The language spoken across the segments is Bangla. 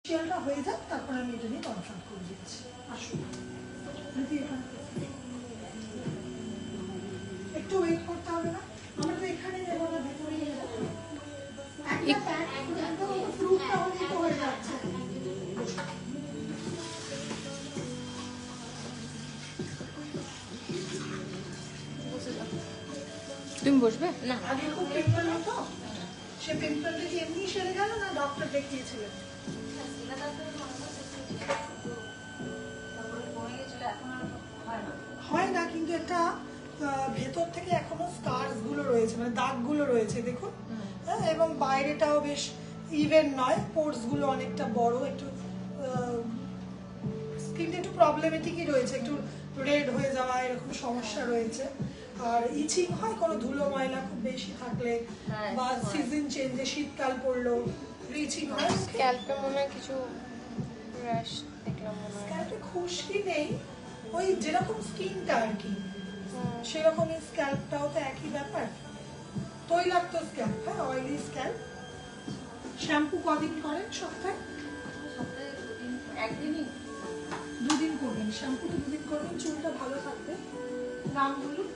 ফেশিয়ালটা হয়ে যাক, তারপর আমি এটা নিয়ে কনসাল্ট করে দিচ্ছি। আসুন একটু ওয়েট করতে হবে না, আমরা তো এখানে যাবো না, ভেতরেই যাবো। ফ্রুটটা হলেই তো হয়ে যাচ্ছে। তুমি বসবে না? আগে খুব পিম্পল হতো, সে পিম্পলটা কি এমনি সেরে গেল না ডক্টর দেখিয়েছিলেন? হয় না, কিন্তু একটা ভেতর থেকে এখনো স্কার্স গুলো রয়েছে, মানে দাগগুলো রয়েছে দেখুন। হ্যাঁ, এবং বাইরেটাও বেশ ইভেন নয়, পোর্স গুলো অনেকটা বড়, একটু স্কিনটা একটু প্রবলেমেটিকই রয়েছে, একটু রেড হয়ে যাওয়া এরকম সমস্যা রয়েছে। আর ইচিং হয় কোনো ধুলো ময়লা খুব বেশি থাকলে, বা সিজন চেঞ্জে শীতকাল পড়লো ইচিং হয়। স্ক্যাল্পে মনে হয় কিছু র্যাশ দেখলাম মনে হয়। স্ক্যাল্পে খুশকি নেই, ওই যেরকম স্কিনটা আর কি সেরকমই স্ক্যাল্পটাও তো একই ব্যাপার, তৈলাক্ত স্ক্যাল্প। হ্যাঁ, অয়েলি স্ক্যাল্প। শ্যাম্পু কদিন করেন সপ্তাহে? একদিনই, দুদিন করবেন শ্যাম্পু, তো দুদিন করবেন, চুলটা ভালো থাকবে। নাম বলুন।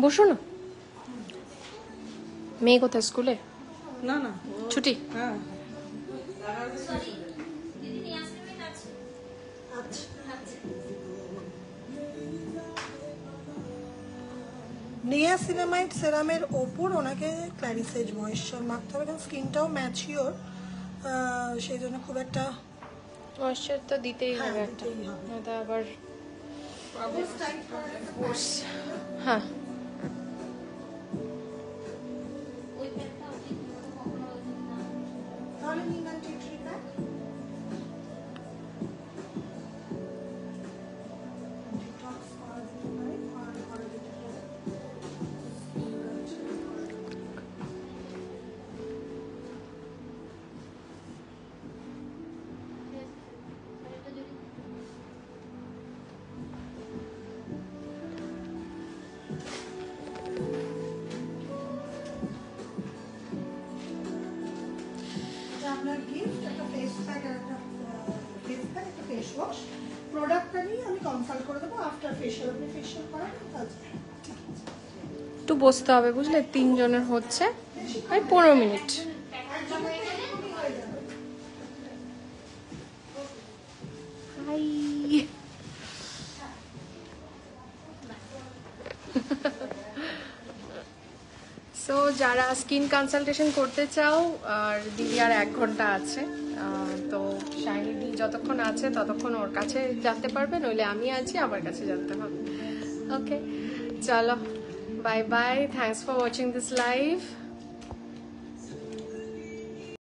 বসো না। মেয়ে কোথায়, স্কুলে? না না, ছুটি? হ্যাঁ। নিয়াসিনামাইড সেরামের ওপর ওনাকে ক্ল্যারিসেজ ময়েশ্চার মাখতে হবে, কারণ স্কিনটাও ম্যাচিওর, সেই জন্য খুব একটা ময়েশ্চার তো দিতেই হবে একটা, দিতেই হবে। এটা আবার হ্যাঁ। তাহলে নিন টি ট্রি প্যাক। ডিটক্স করা যেতে পারে, আর করা যেতে পারে। আপনার গিফট একটা ফেস প্যাক আর একটা ফেস প্যাক, একটা ফেস ওয়াশ। প্রোডাক্টটা নিয়ে আমি কনসাল্ট করে দেবো আফটার ফেশিয়াল। আপনি ফেশিয়াল করান? একটু বসতে হবে বুঝলে, 3 জনের হচ্ছে, ওই 15 মিনিট। হাই। সো যারা স্কিন কনসালটেশন করতে চাও, আর দিদি আর 1 ঘন্টা আছে, তো শাইনি দি যতক্ষণ আছে ততক্ষণ ওর কাছে জানতে পারবে, নইলে আমি আছি, আমার কাছে জানতে হবে। ওকে, চলো, bye bye, thanks for watching this live.